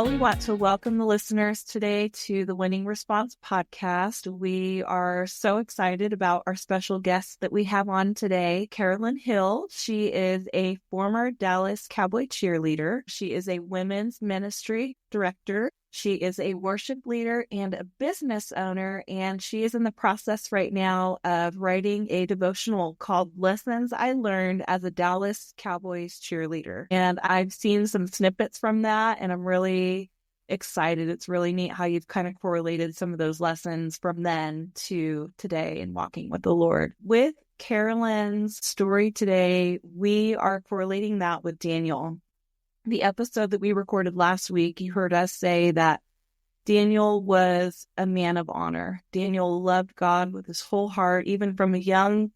we want to welcome the listeners today to the Winning Response podcast. We are so excited about our special guest that we have on today, Carolyn Hill. She is a former Dallas Cowboy Cheerleader. She is a women's ministry director. She is a worship leader and a business owner, and she is in the process right now of writing a devotional called Lessons I Learned as a Dallas Cowboys Cheerleader. And I've seen some snippets from that, and I'm really excited. It's really neat how you've kind of correlated some of those lessons from then to today and walking with the Lord. With Carolyn's story today, we are correlating that with Daniel. The episode that we recorded last week, you heard us say that Daniel was a man of honor. Daniel loved God with his whole heart. Even from a young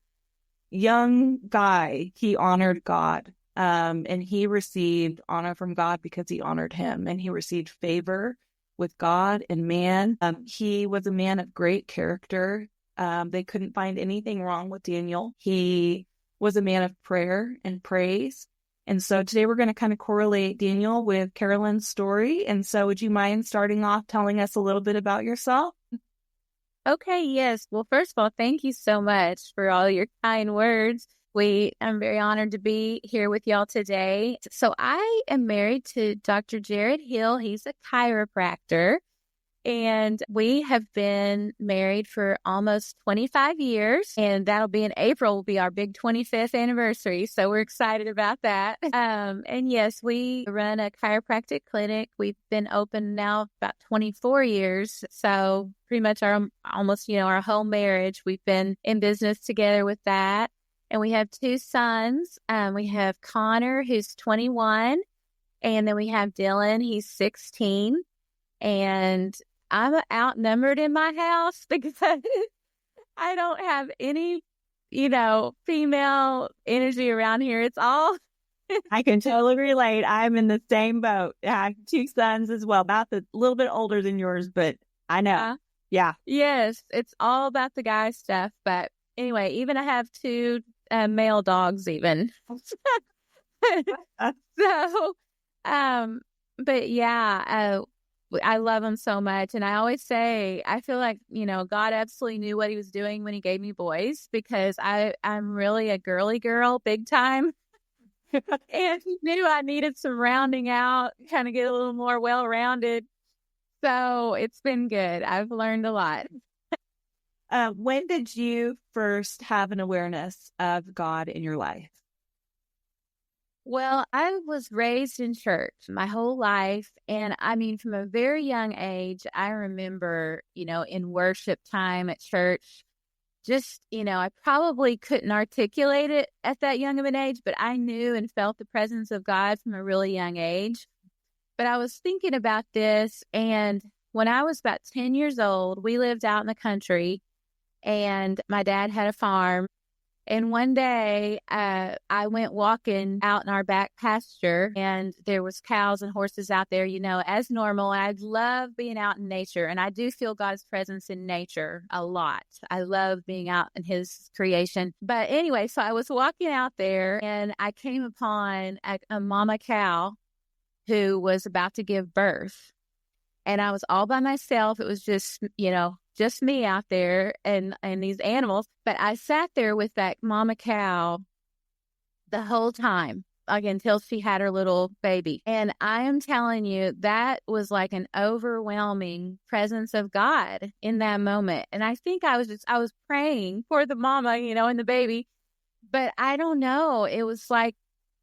guy, he honored God. And he received honor from God because he honored him. And he received favor with God and man. He was a man of great character. They couldn't find anything wrong with Daniel. He was a man of prayer and praise. And so today we're going to kind of correlate Daniel with Carolyn's story. And so would you mind starting off telling us a little bit about yourself? Okay, yes. Well, first of all, thank you so much for all your kind words. I'm very honored to be here with y'all today. So I am married to Dr. Jared Hill. He's a chiropractor. And we have been married for almost 25 years, and that'll be in April, will be our big 25th anniversary. So we're excited about that. And yes, we run a chiropractic clinic. We've been open now about 24 years. So pretty much our whole marriage, we've been in business together with that. And we have two sons. We have Connor, who's 21, and then we have Dylan, he's 16. And I'm outnumbered in my house because I don't have any, female energy around here. It's all. I can totally relate. I'm in the same boat. I have two sons as well, about a little bit older than yours, but I know. Yeah. Yes, it's all about the guy stuff. But anyway, even I have two male dogs even. So, but yeah, I love them so much. And I always say, I feel like, God absolutely knew what he was doing when he gave me boys, because I'm really a girly girl, big time. And he knew I needed some rounding out, kind of get a little more well-rounded. So it's been good. I've learned a lot. When did you first have an awareness of God in your life? Well, I was raised in church my whole life. And I mean, from a very young age, I remember, in worship time at church, just, I probably couldn't articulate it at that young of an age, but I knew and felt the presence of God from a really young age. But I was thinking about this, and when I was about 10 years old, we lived out in the country, and my dad had a farm. And one day, I went walking out in our back pasture, and there was cows and horses out there, as normal. And I love being out in nature, and I do feel God's presence in nature a lot. I love being out in his creation. But anyway, so I was walking out there, and I came upon a mama cow who was about to give birth. And I was all by myself. It was just me out there and these animals. But I sat there with that mama cow the whole time, like until she had her little baby. And I am telling you, that was like an overwhelming presence of God in that moment. And I think I was praying for the mama, and the baby. But I don't know. It was like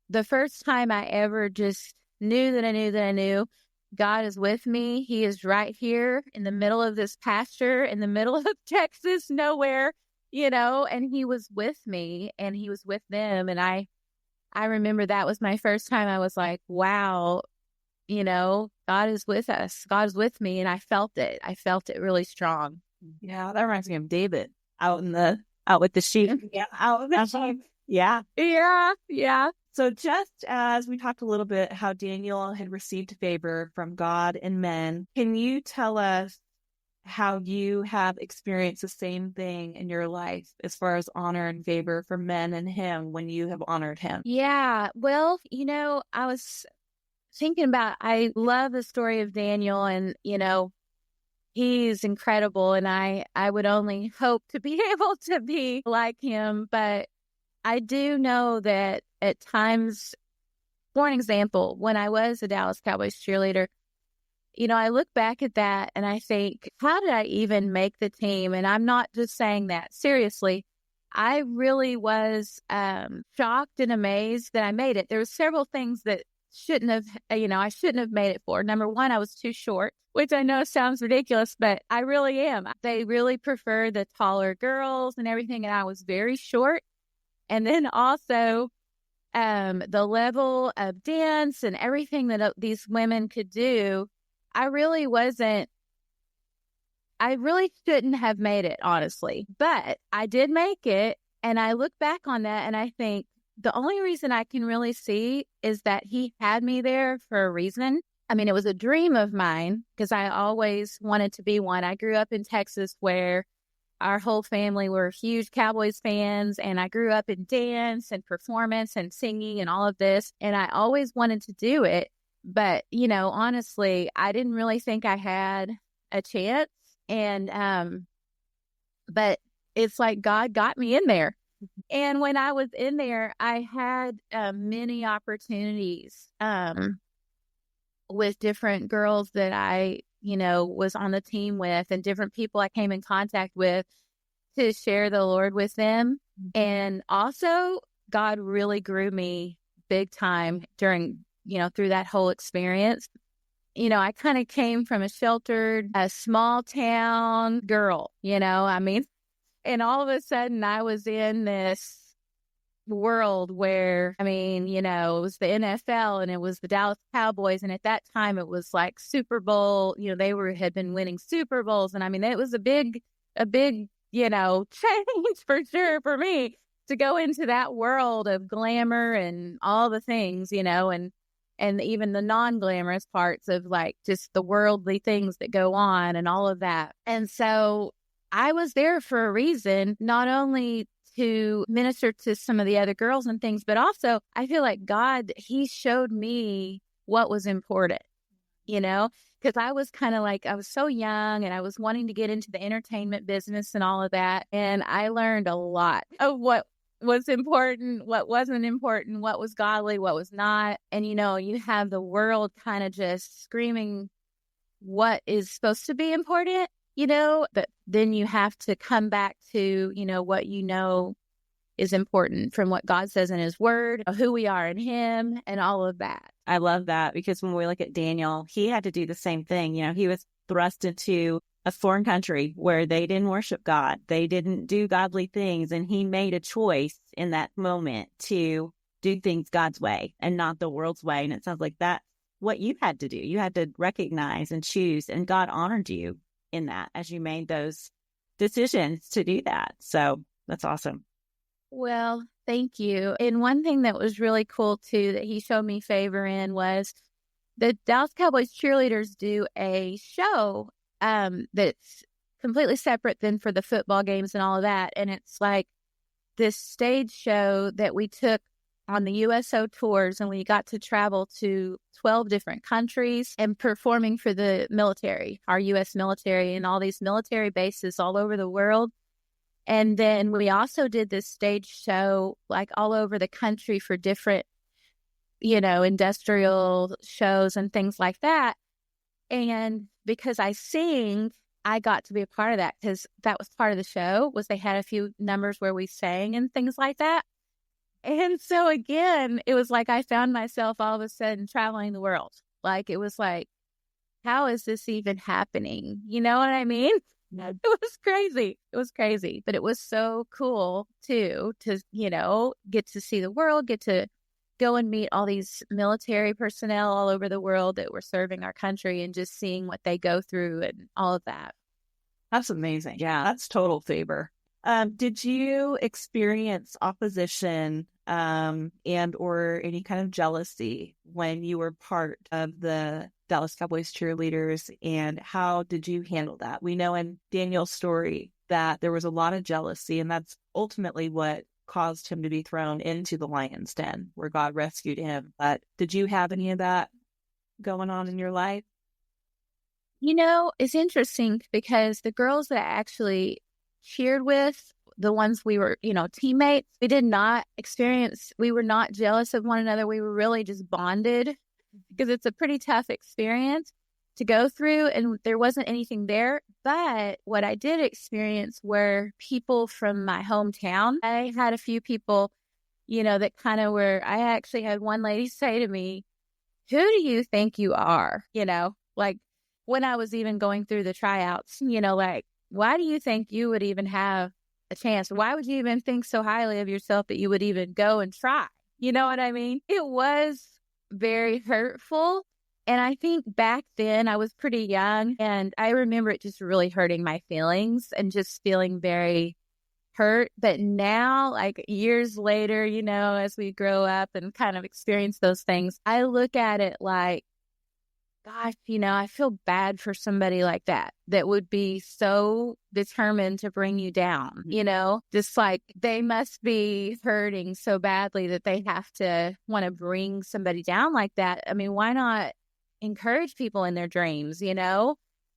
the first time I ever just knew that I knew God is with me. He is right here in the middle of this pasture, in the middle of Texas, nowhere, and he was with me and he was with them. And I remember that was my first time I was like, wow, God is with us. God is with me. And I felt it. I felt it really strong. Yeah. That reminds me of David out with the sheep. Yeah. Out with the sheep. Yeah. Yeah. Yeah. So just as we talked a little bit how Daniel had received favor from God and men, can you tell us how you have experienced the same thing in your life as far as honor and favor from men and him when you have honored him? Yeah. Well, thinking about, I love the story of Daniel, and, he's incredible, and I would only hope to be able to be like him. But I do know that at times, for an example, when I was a Dallas Cowboys cheerleader, I look back at that and I think, how did I even make the team? And I'm not just saying that seriously. I really was shocked and amazed that I made it. There were several things that I shouldn't have made it for. Number one, I was too short, which I know sounds ridiculous, but I really am. They really prefer the taller girls and everything, and I was very short. And then also the level of dance and everything that these women could do, I really shouldn't have made it, honestly. But I did make it, and I look back on that and I think the only reason I can really see is that he had me there for a reason. I mean, it was a dream of mine because I always wanted to be one. I grew up in Texas where our whole family were huge Cowboys fans, and I grew up in dance and performance and singing and all of this, and I always wanted to do it. But, honestly, I didn't really think I had a chance. And, but it's like God got me in there. And when I was in there, I had many opportunities with different girls that I, was on the team with, and different people I came in contact with, to share the Lord with them. And also, God really grew me big time during, through that whole experience. I kind of came from a small town girl, and all of a sudden I was in this world where, it was the NFL and it was the Dallas Cowboys. And at that time it was like Super Bowl, they had been winning Super Bowls. And it was a big, change for sure for me to go into that world of glamour and all the things, and even the non-glamorous parts of like just the worldly things that go on and all of that. And so I was there for a reason, not only to minister to some of the other girls and things, but also I feel like God, he showed me what was important, because I was kind of like, I was so young and I was wanting to get into the entertainment business and all of that. And I learned a lot of what was important, what wasn't important, what was godly, what was not. And, you have the world kind of just screaming what is supposed to be important, but then you have to come back to, what is important from what God says in his word, who we are in him, and all of that. I love that, because when we look at Daniel, he had to do the same thing. He was thrust into a foreign country where they didn't worship God. They didn't do godly things. And he made a choice in that moment to do things God's way and not the world's way. And it sounds like that's what you had to do. You had to recognize and choose, and God honored you in that as you made those decisions to do that. So that's awesome. Well, thank you. And one thing that was really cool too, that he showed me favor in, was the Dallas Cowboys cheerleaders do a show that's completely separate than for the football games and all of that. And it's like this stage show that we took on the USO tours, and we got to travel to 12 different countries and performing for the military, our U.S. military, and all these military bases all over the world. And then we also did this stage show like all over the country for different, industrial shows and things like that. And because I sing, I got to be a part of that, because that was part of the show, was they had a few numbers where we sang and things like that. And so again, it was like I found myself all of a sudden traveling the world. Like, it was like, how is this even happening? You know what I mean? It was crazy. It was crazy. But it was so cool, too, to, get to see the world, get to go and meet all these military personnel all over the world that were serving our country, and just seeing what they go through and all of that. That's amazing. Yeah, that's total favor. Did you experience opposition and or any kind of jealousy when you were part of the Dallas Cowboys cheerleaders, and how did you handle that? We know in Daniel's story that there was a lot of jealousy, and that's ultimately what caused him to be thrown into the lion's den, where God rescued him. But did you have any of that? going on in your life? It's interesting because the girls that I actually cheered with, the ones we were, teammates, we were not jealous of one another. We were really just bonded because it's a pretty tough experience to go through, and there wasn't anything there. But what I did experience were people from my hometown. I had a few people, that kind of I actually had one lady say to me, "Who do you think you are?" Like when I was even going through the tryouts, like, why do you think you would even have a chance? Why would you even think so highly of yourself that you would even go and try? You know what I mean? It was very hurtful. And I think back then I was pretty young, and I remember it just really hurting my feelings and just feeling very hurt. But now, like years later, as we grow up and kind of experience those things, I look at it like, gosh, I feel bad for somebody like that would be so determined to bring you down, just like they must be hurting so badly that they have to want to bring somebody down like that. I mean, why not encourage people in their dreams,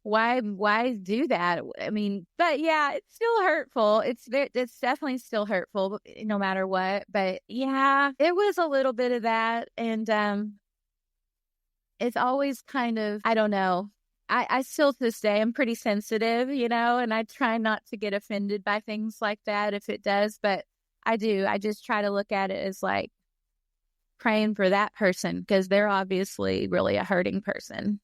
Why do that? I mean, but yeah, it's still hurtful. It's definitely still hurtful no matter what. But yeah, it was a little bit of that. And, it's always kind of, I don't know. I still to this day, I'm pretty sensitive, and I try not to get offended by things like that if it does, but I do. I just try to look at it as like praying for that person because they're obviously really a hurting person.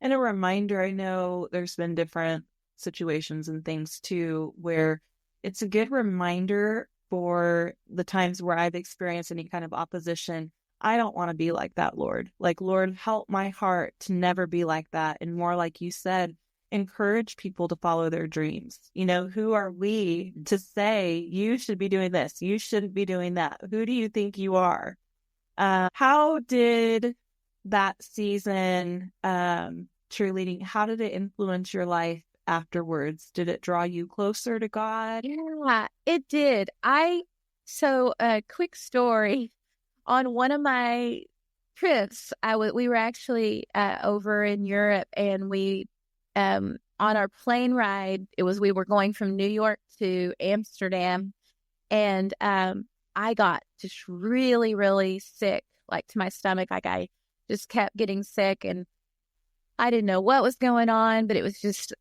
And a reminder, I know there's been different situations and things too, where it's a good reminder for the times where I've experienced any kind of opposition. I don't want to be like that, Lord. Like, Lord, help my heart to never be like that. And more like you said, encourage people to follow their dreams. Who are we to say, you should be doing this, you shouldn't be doing that? Who do you think you are? How did that season, cheerleading, how did it influence your life afterwards? Did it draw you closer to God? Yeah, it did. So a quick story. On one of my trips, we were actually over in Europe, and we on our plane ride, we were going from New York to Amsterdam, and I got just really, really sick, like to my stomach. Like I just kept getting sick, and I didn't know what was going on, but it was just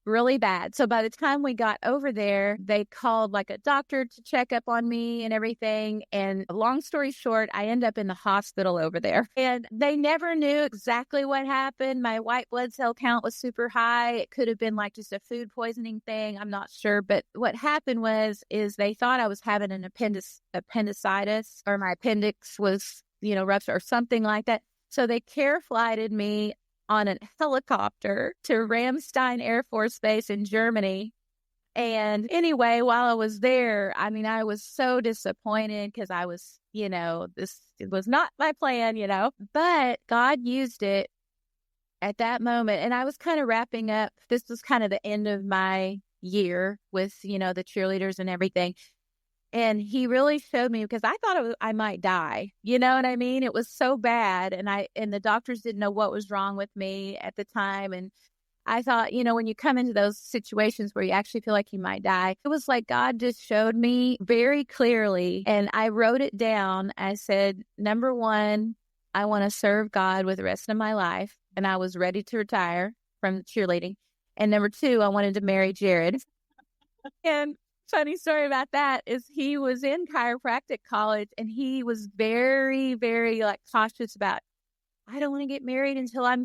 really bad. So by the time we got over there, they called like a doctor to check up on me and everything. And long story short, I end up in the hospital over there. And they never knew exactly what happened. My white blood cell count was super high. It could have been like just a food poisoning thing. I'm not sure. But what happened is they thought I was having an appendicitis, or my appendix was, ruptured or something like that. So they care flighted me on a helicopter to Ramstein Air Force Base in Germany. And anyway, while I was there, I mean, I was so disappointed because I was, this was not my plan, but God used it at that moment. And I was kind of wrapping up. This was kind of the end of my year with, the cheerleaders and everything. And he really showed me, because I thought I might die. You know what I mean? It was so bad. And the doctors didn't know what was wrong with me at the time. And I thought, when you come into those situations where you actually feel like you might die, it was like God just showed me very clearly. And I wrote it down. I said, number one, I want to serve God with the rest of my life. And I was ready to retire from cheerleading. And number two, I wanted to marry Jared. And funny story about that is he was in chiropractic college, and he was very, very like cautious about, I don't want to get married until I'm,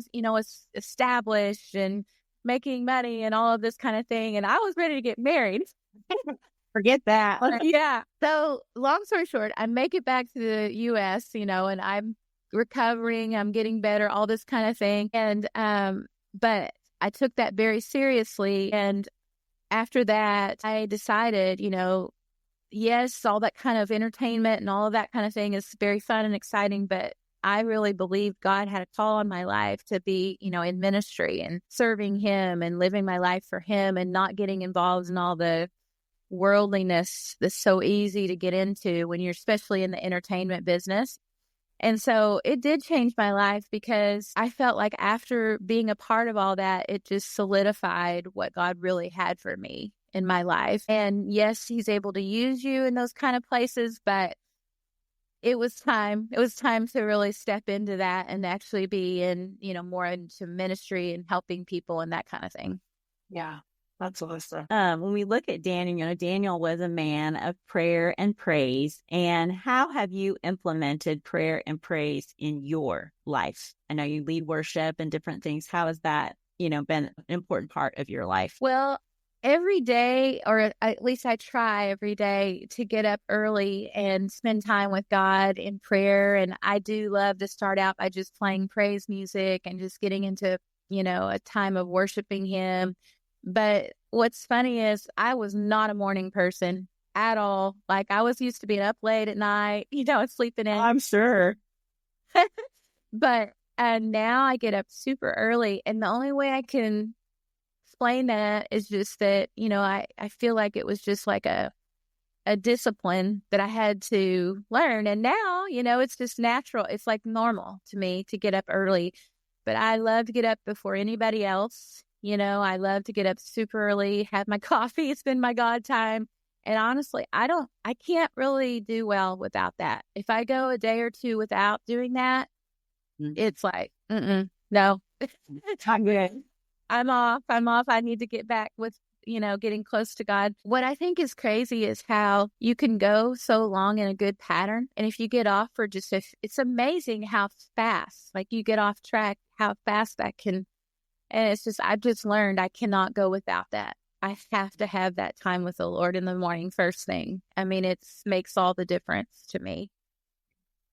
established and making money and all of this kind of thing. And I was ready to get married. Forget that. Yeah. So long story short, I make it back to the US, and I'm recovering, I'm getting better, all this kind of thing. And, but I took that very seriously. And after that, I decided, yes, all that kind of entertainment and all of that kind of thing is very fun and exciting, but I really believe God had a call on my life to be, in ministry and serving Him and living my life for Him and not getting involved in all the worldliness that's so easy to get into when you're especially in the entertainment business. And so it did change my life because I felt like after being a part of all that, it just solidified what God really had for me in my life. And yes, he's able to use you in those kind of places, but it was time. It was time to really step into that and actually be in, more into ministry and helping people and that kind of thing. Yeah, that's awesome. When we look at Daniel, Daniel was a man of prayer and praise. And how have you implemented prayer and praise in your life? I know you lead worship and different things. How has that, been an important part of your life? Well, every day, or at least I try every day to get up early and spend time with God in prayer. And I do love to start out by just playing praise music and just getting into, a time of worshiping him. But what's funny is I was not a morning person at all. Like I was used to being up late at night, and sleeping in. I'm sure. But now I get up super early. And the only way I can explain that is just that, I feel like it was just like a discipline that I had to learn. And now, it's just natural. It's like normal to me to get up early. But I love to get up before anybody else. I love to get up super early, have my coffee, spend my God time. And honestly, I can't really do well without that. If I go a day or two without doing that, it's like, no, I'm good. I'm off. I need to get back with, getting close to God. What I think is crazy is how you can go so long in a good pattern. And if you get off for it's amazing how fast, like you get off track, how fast that can. And it's just, I've just learned I cannot go without that. I have to have that time with the Lord in the morning, first thing. I mean, it makes all the difference to me.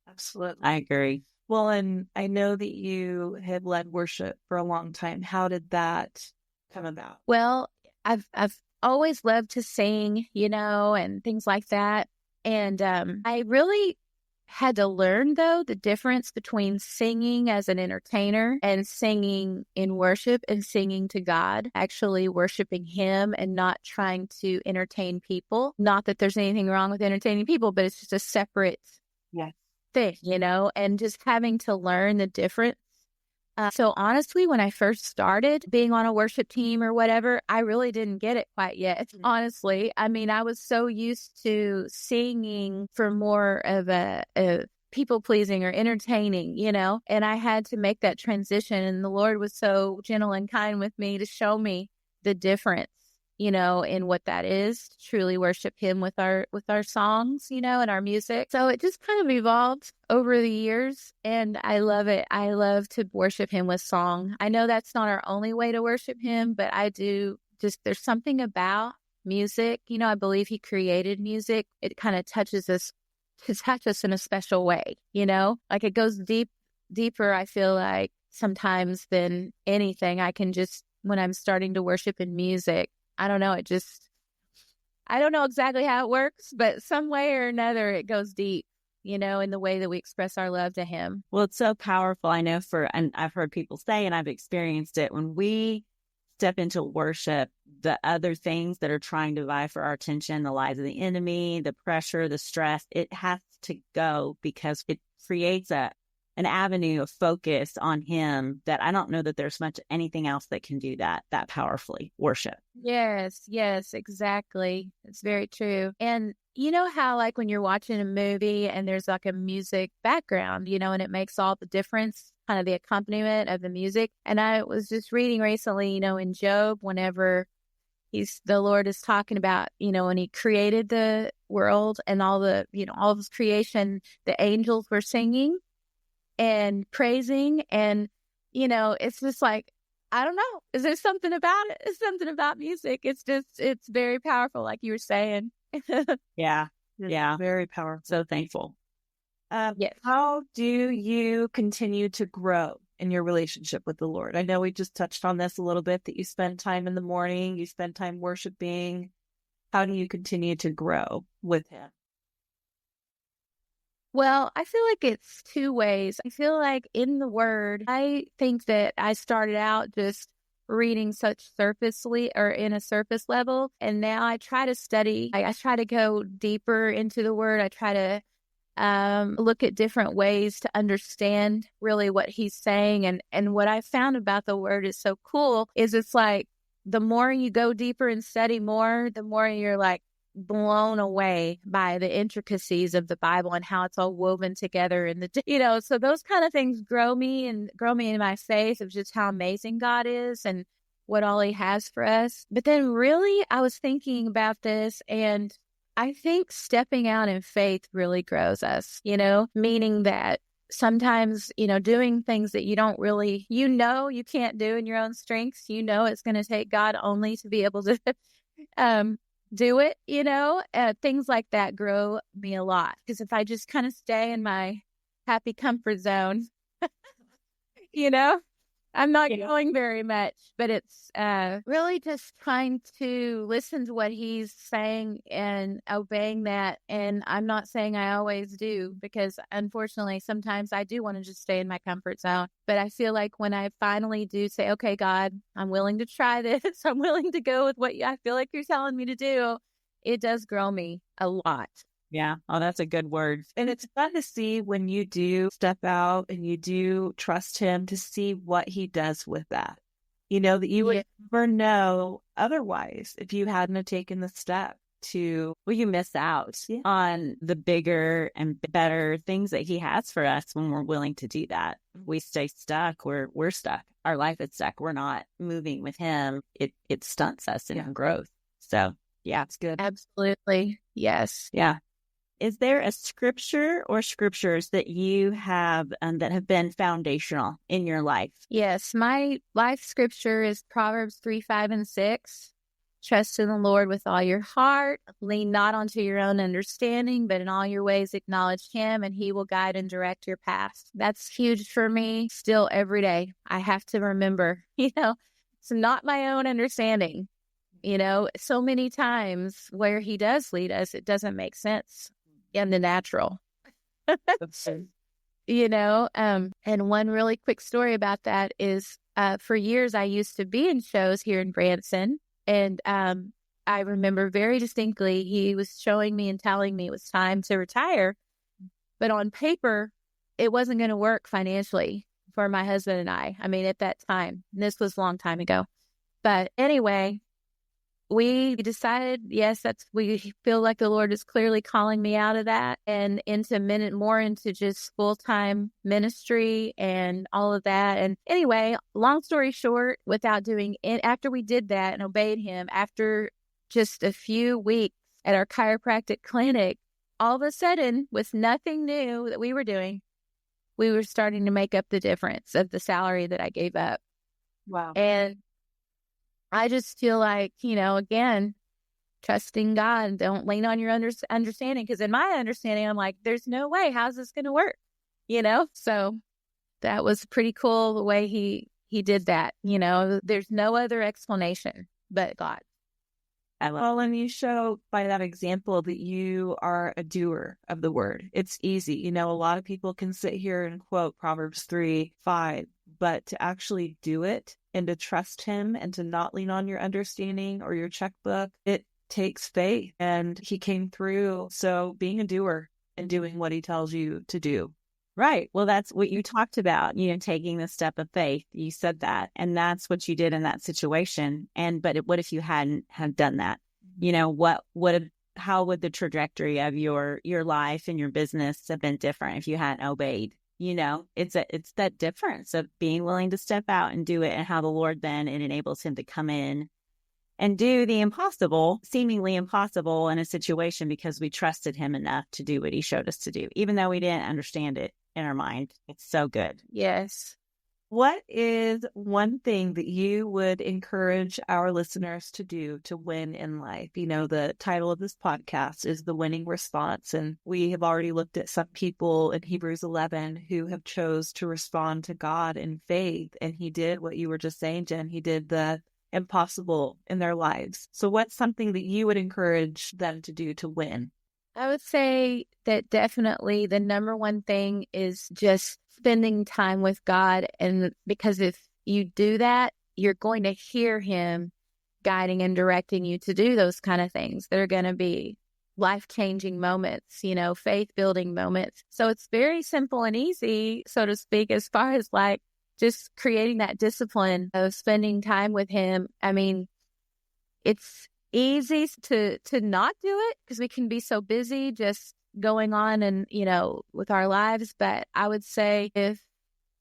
Absolutely. I agree. Well, and I know that you have led worship for a long time. How did that come about? Well, I've always loved to sing, and things like that. And I really had to learn, though, the difference between singing as an entertainer and singing in worship and singing to God, actually worshiping him and not trying to entertain people. Not that there's anything wrong with entertaining people, but it's just a separate thing, and just having to learn the difference. So honestly, when I first started being on a worship team or whatever, I really didn't get it quite yet. Honestly, I mean, I was so used to singing for more of a people pleasing or entertaining, and I had to make that transition. And the Lord was so gentle and kind with me to show me the difference, in what that is, to truly worship him with our songs, and our music. So it just kind of evolved over the years, and I love it. I love to worship him with song. I know that's not our only way to worship him, but I do there's something about music. I believe he created music. It kind of touches us in a special way, like it goes deeper, I feel like, sometimes than anything. I can just, when I'm starting to worship in music, I don't know, I don't know exactly how it works, but some way or another, it goes deep, in the way that we express our love to him. Well, it's so powerful. I know and I've heard people say, and I've experienced it, when we step into worship, the other things that are trying to vie for our attention, the lies of the enemy, the pressure, the stress, it has to go, because it creates an avenue of focus on him that I don't know that there's much anything else that can do that powerfully. Worship. Yes, exactly. It's very true. And you know how, like, when you're watching a movie and there's like a music background, and it makes all the difference, kind of the accompaniment of the music. And I was just reading recently, in Job, whenever the Lord is talking about, when he created the world and all the, all of his creation, the angels were singing and praising. And, it's just like, I don't know. Is there something about it? It's something about music. It's very powerful, like you were saying. Yeah. Very powerful. So thankful. Yes. How do you continue to grow in your relationship with the Lord? I know we just touched on this a little bit, that you spend time in the morning, you spend time worshiping. How do you continue to grow with him? Well, I feel like it's two ways. I feel like in the Word, I think that I started out just reading such surfacely, or in a surface level, and now I try to study. I try to go deeper into the Word. I try to look at different ways to understand really what he's saying. And what I found about the word is so cool is it's like the more you go deeper and study more, the more you're like blown away by the intricacies of the Bible and how it's all woven together in the, so those kind of things grow me in my faith of just how amazing God is and what all he has for us. But then really I was thinking about this, and I think stepping out in faith really grows us, meaning that sometimes, doing things that you don't really, you can't do in your own strengths, it's going to take God only to be able to do it, things like that grow me a lot. Because if I just kind of stay in my happy comfort zone, I'm not going very much, but it's really just trying to listen to what he's saying and obeying that. And I'm not saying I always do, because unfortunately, sometimes I do want to just stay in my comfort zone. But I feel like when I finally do say, okay, God, I'm willing to try this. I'm willing to go with what I feel like you're telling me to do. It does grow me a lot. Yeah. Oh, that's a good word. And it's fun to see when you do step out and you do trust him, to see what he does with that. That you would never know otherwise if you hadn't have taken the step to. Well, you miss out on the bigger and better things that he has for us when we're willing to do that. We stay stuck. We're stuck. Our life is stuck. We're not moving with him. It stunts us in our growth. So yeah, it's good. Absolutely. Yes. Yeah. Is there a scripture or scriptures that you have that have been foundational in your life? Yes, my life scripture is Proverbs 3:5-6. Trust in the Lord with all your heart. Lean not onto your own understanding, but in all your ways acknowledge him, and he will guide and direct your path. That's huge for me still every day. I have to remember, it's not my own understanding. So many times where he does lead us, it doesn't make sense in the natural. And one really quick story about that is for years I used to be in shows here in Branson, and I remember very distinctly he was showing me and telling me it was time to retire, but on paper it wasn't going to work financially for my husband and I mean, at that time, and this was a long time ago. But anyway, we decided, yes, we feel like the Lord is clearly calling me out of that and more into just full-time ministry and all of that. And anyway, long story short, after we did that and obeyed him, after just a few weeks at our chiropractic clinic, all of a sudden, with nothing new that we were doing, we were starting to make up the difference of the salary that I gave up. Wow. And I just feel like, again, trusting God, don't lean on your understanding. Because in my understanding, I'm like, there's no way. How's this going to work? So that was pretty cool the way he did that. There's no other explanation but God. Well, and you show by that example that you are a doer of the word. It's easy. A lot of people can sit here and quote Proverbs 3:5, but to actually do it and to trust him and to not lean on your understanding or your checkbook, it takes faith. And he came through. So being a doer and doing what he tells you to do. Right. Well, that's what you talked about, taking the step of faith. You said that, and that's what you did in that situation. But what if you hadn't have done that? How would the trajectory of your life and your business have been different if you hadn't obeyed? It's that difference of being willing to step out and do it, and how the Lord then it enables him to come in and do the impossible, seemingly impossible in a situation, because we trusted him enough to do what he showed us to do, even though we didn't understand it in our mind. It's so good. Yes. What is one thing that you would encourage our listeners to do to win in life? The title of this podcast is The Winning Response, and we have already looked at some people in Hebrews 11 who have chose to respond to God in faith, and he did what you were just saying, Jen. He did the impossible in their lives. So what's something that you would encourage them to do to win? I would say that definitely the number one thing is just spending time with God. And because if you do that, you're going to hear him guiding and directing you to do those kind of things that are going to be life-changing moments, faith-building moments. So it's very simple and easy, so to speak, as far as like just creating that discipline of spending time with him. I mean, it's easy to not do it because we can be so busy just going on and, with our lives. But I would say if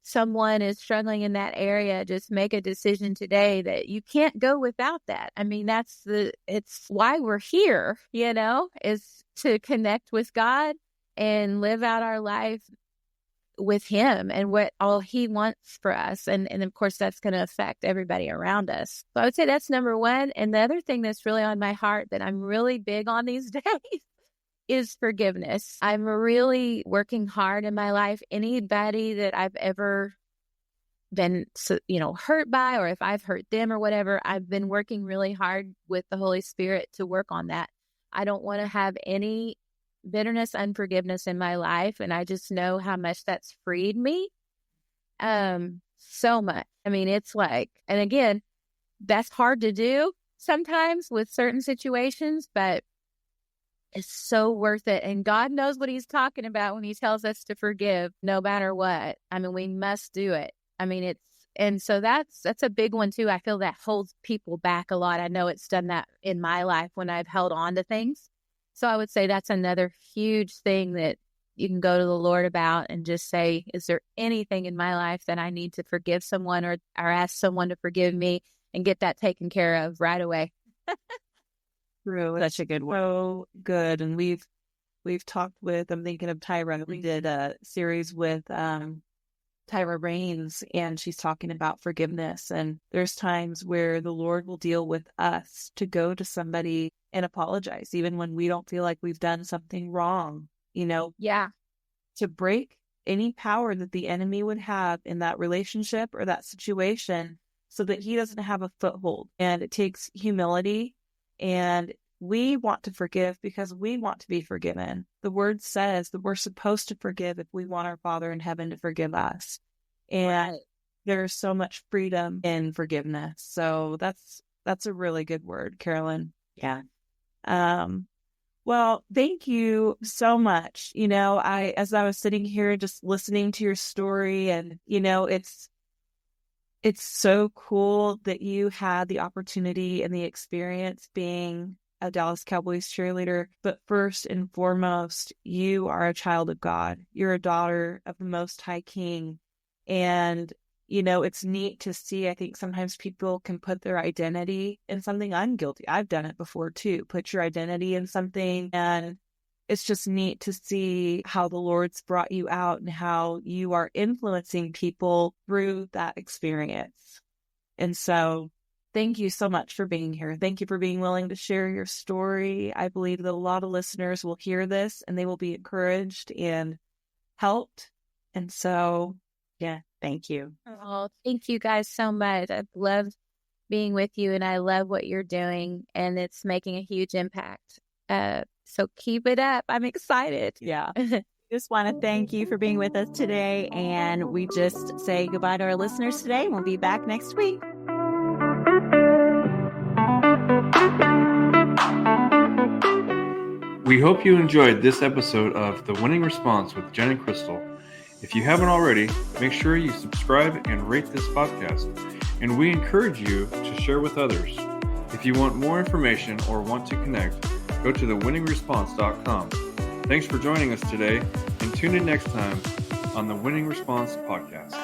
someone is struggling in that area, just make a decision today that you can't go without that. I mean, it's why we're here, is to connect with God and live out our life with him and what all he wants for us. And of course, that's going to affect everybody around us. So I would say that's number one. And the other thing that's really on my heart that I'm really big on these days is forgiveness. I'm really working hard in my life. Anybody that I've ever been, hurt by, or if I've hurt them or whatever, I've been working really hard with the Holy Spirit to work on that. I don't want to have any bitterness, unforgiveness in my life. And I just know how much that's freed me. So much. I mean, it's like, and again, that's hard to do sometimes with certain situations, but it's so worth it. And God knows what he's talking about when he tells us to forgive no matter what. I mean, we must do it. I mean, and so that's a big one too. I feel that holds people back a lot. I know it's done that in my life when I've held on to things. So I would say that's another huge thing that you can go to the Lord about and just say, is there anything in my life that I need to forgive someone or ask someone to forgive me, and get that taken care of right away. True. Such a good one. So good. And we've talked with, I'm thinking of Tyra. We did a series with Tyra Raines, and she's talking about forgiveness. And there's times where the Lord will deal with us to go to somebody and apologize, even when we don't feel like we've done something wrong, Yeah. to break any power that the enemy would have in that relationship or that situation so that he doesn't have a foothold. And it takes humility. And we want to forgive because we want to be forgiven. The word says that we're supposed to forgive if we want our Father in heaven to forgive us. And there's so much freedom in forgiveness. So that's a really good word, Carolyn. Yeah. Well, thank you so much. As I was sitting here just listening to your story, and, it's so cool that you had the opportunity and the experience being a Dallas Cowboys cheerleader. But first and foremost, you are a child of God. You're a daughter of the Most High King. And, it's neat to see. I think sometimes people can put their identity in something. I'm guilty. I've done it before too. Put your identity in something. And it's just neat to see how the Lord's brought you out and how you are influencing people through that experience. And so thank you so much for being here. Thank you for being willing to share your story. I believe that a lot of listeners will hear this and they will be encouraged and helped. And so, yeah, thank you. Oh, thank you guys so much. I've loved being with you, and I love what you're doing, and it's making a huge impact. So keep it up. I'm excited. Yeah. Just want to thank you for being with us today. And we just say goodbye to our listeners today. We'll be back next week. We hope you enjoyed this episode of The Winning Response with Jen and Crystal. If you haven't already, make sure you subscribe and rate this podcast. And we encourage you to share with others. If you want more information or want to connect, go to thewinningresponse.com. Thanks for joining us today, and tune in next time on the Winning Response Podcast.